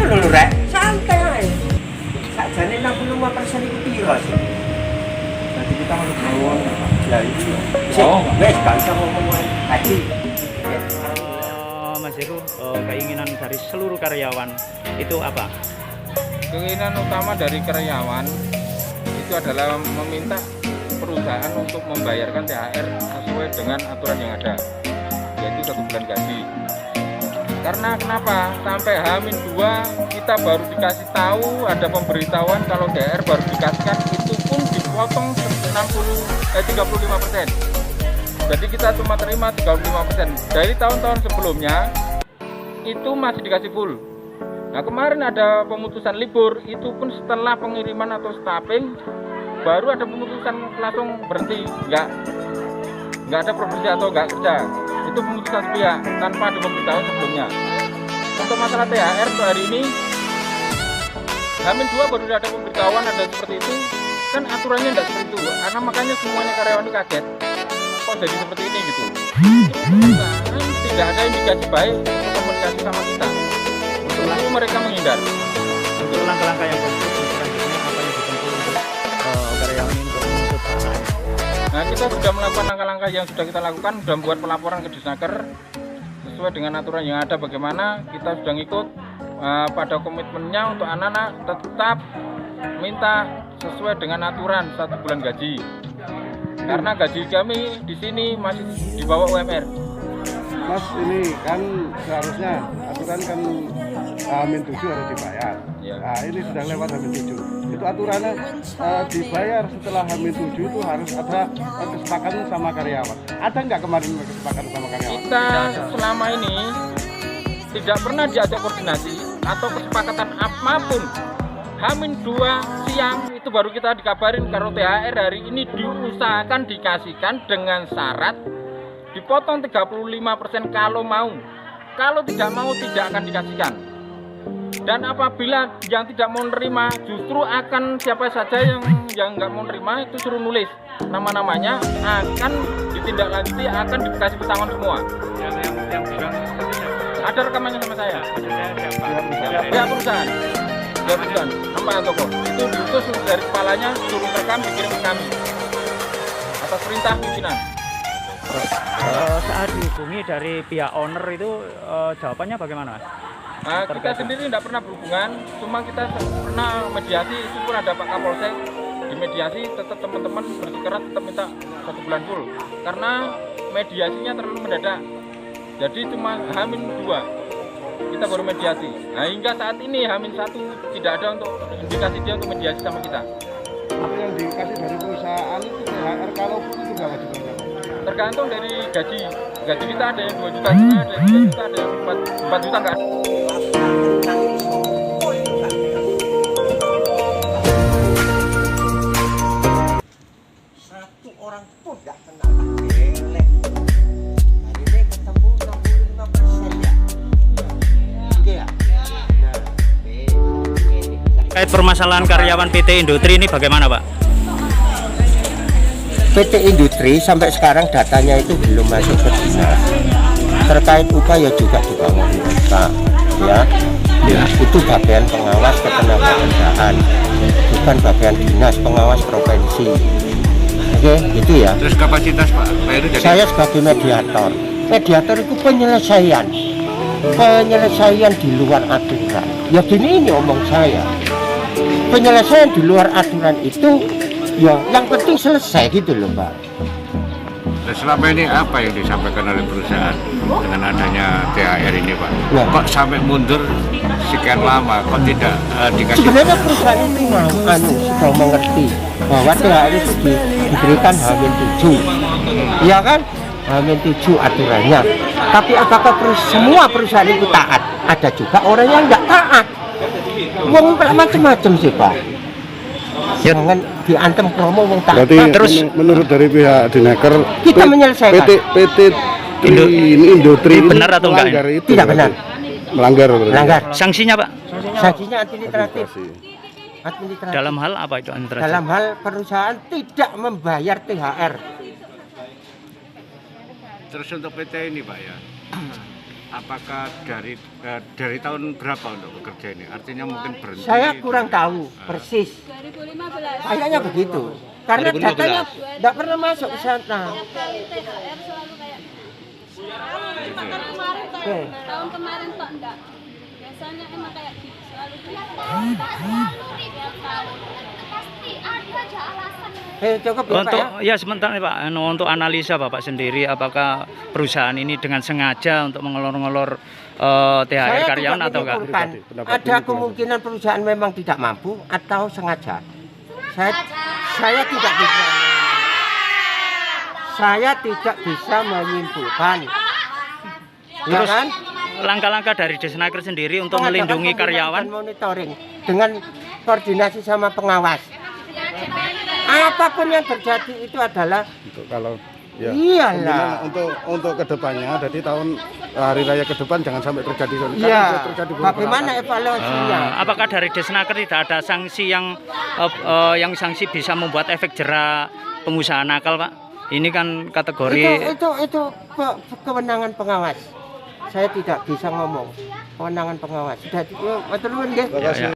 ngono lho rek, santai ae. Sakjane 65% iku piro sih? Jadi kita harus ngomong Ya itu. Wes gak usah ngomong haji. Mas Heru, keinginan dari seluruh karyawan itu apa? Keinginan utama dari karyawan itu adalah meminta perusahaan untuk membayarkan THR sesuai dengan aturan yang ada, yaitu 1 bulan gaji. Karena kenapa? Sampai H-2 kita baru dikasih tahu ada pemberitahuan kalau THR baru dikasihkan itu pun dipotong 35%. Jadi kita cuma terima 35%. Dari tahun-tahun sebelumnya itu masih dikasih full. Nah kemarin ada pemutusan libur, itu pun setelah pengiriman atau staffing baru ada pemutusan langsung berhenti, nggak ada produksi atau nggak kerja. Itu pemutusan sepihak tanpa ada pemberitahuan sebelumnya. Untuk masalah THR untuk hari ini H-2 baru ada pemberitahuan ada seperti itu, kan aturannya nggak seperti itu. Karena makanya semuanya karyawan ini kaget, kok jadi seperti ini gitu. Tidak ada indikasi baik untuk komunikasi sama kita. Untuk lalu mereka menghindar. Untuk langkah-langkah yang konkret selanjutnya apa yang ditempuh untuk karyawan ini untuk menuntut hak-haknya? Nah kita sudah melakukan langkah-langkah yang sudah kita lakukan, sudah membuat pelaporan ke Disnaker sesuai dengan aturan yang ada. Bagaimana kita sudah ngikut pada komitmennya untuk anak-anak tetap minta sesuai dengan aturan 1 bulan gaji. Karena gaji kami di sini masih di bawah UMR. Mas, ini kan seharusnya aturan kan H-7 harus dibayar. Ya. Nah, ini sudah lewat H-7. Itu aturannya dibayar setelah H-7 itu harus ada kesepakatan sama karyawan. Ada nggak kemarin kesepakatan sama karyawan? Kita selama ini tidak pernah diajak koordinasi atau kesepakatan apapun. H-2 siang itu baru kita dikabarin kalau THR hari ini diusahakan dikasihkan dengan syarat dipotong 35% kalau mau. Kalau tidak mau tidak akan dikasihkan. Dan apabila yang tidak mau nerima justru akan siapa saja yang nggak mau nerima itu suruh nulis nama-namanya, akan ditindaklanjuti, akan dikasih pesangon semua. Yang bilang Ada rekamannya sama saya. siapa? Pihak perusahaan. Pihak perusahaan. Nampak toko. Itu diutus dari kepalanya suruh rekam dikirim ke kami atas perintah pimpinan. Saat dihubungi dari pihak owner itu jawabannya bagaimana, Mas? Nah, kita sendiri tidak pernah berhubungan, cuma kita pernah mediasi, itu pun ada Pak Kapolsek di mediasi, tetap teman-teman bersikeras tetap minta 1 bulan full karena mediasinya terlalu mendadak. Jadi cuma H-2 kita baru mediasi. Nah hingga saat ini H-1 tidak ada untuk indikasi dia untuk mediasi sama kita. Apa yang dikasih dari perusahaan itu THR kalau pun juga wajib bayar. Tergantung dari gaji. Gaji kita ada yang 2 juta setengah, ada yang 3 juta, ada yang 4 juta enggak. Satu orang pun gak kenal gelek. Hari ini ketemu 65% ya. Oke ya. Nah, Terkait permasalahan karyawan PT Industri ini bagaimana, Pak? PT Industri sampai sekarang datanya itu belum masuk ke dinas. Terkait upah ya juga di bawah kita, ya. Itu bagian pengawas ketenagakerjaan, bukan bagian dinas pengawas provinsi. Oke, gitu ya. Terus kapasitas Pak Heru jadi Saya sebagai mediator. Mediator itu penyelesaian di luar aturan. Ya gini ini omong saya. Penyelesaian di luar aturan itu ya yang penting selesai gitu loh, Pak. Dan selama ini apa yang disampaikan oleh perusahaan dengan adanya THR ini Pak? Ya. Kok sampai mundur sekian lama? Kok tidak dikasih? Sebenarnya perusahaan itu sudah mengerti bahwa THR itu diberikan H-7, ya kan? H-7 aturannya. Tapi apakah semua perusahaan itu taat? Ada juga orang yang nggak taat. Wong macam-macam sih, Pak. Jangan diantem promo wong taat. Berarti Terus menurut dari pihak Disnaker Kita menyelesaikan. PT ini Industri benar atau enggak? melanggar itu, Tidak berarti. benar. Melanggar berarti. Melanggar. Sanksinya, Pak? Sanksinya administratif. Dalam hal apa itu administrasi? Dalam hal perusahaan tidak membayar THR. Terus untuk PT ini Pak ya, apakah dari tahun berapa untuk bekerja ini? Artinya mungkin berhenti. Saya kurang tahu persis. 2015. Kayaknya begitu. Karena 2015. datanya tidak pernah masuk ke sana. Kali THR selalu kayak gitu. Oke. Tahun kemarin kok enggak. Biasanya emang kayak gitu selalu tiap tahun. Pasti ada aja alasan. Cukup ya Pak Untuk ya. ya sementara Pak, untuk analisa Bapak sendiri, apakah perusahaan ini dengan sengaja untuk mengolor-ngolor THR karyawan atau enggak? menyimpulkan ada kemungkinan perusahaan memang tidak mampu atau sengaja. Saya tidak bisa. Saya tidak bisa menyimpulkan. Ya Terus kan? langkah-langkah dari Disnaker sendiri untuk Mengadakan melindungi pembinaan karyawan. dan monitoring dengan koordinasi sama pengawas. Apapun yang terjadi itu adalah Untuk kalau ya iyalah. untuk kedepannya, jadi tahun hari raya ke depan jangan sampai terjadi. Karena Iya. bisa terjadi beberapa Bagaimana kali. evaluasinya? Apakah dari Disnaker tidak ada sanksi yang sanksi bisa membuat efek jera pengusaha nakal, Pak? Ini kan kategori Itu kewenangan pengawas. Saya tidak bisa ngomong kewenangan pengawas. Sudah matur nuwun nggih. Terima kasih.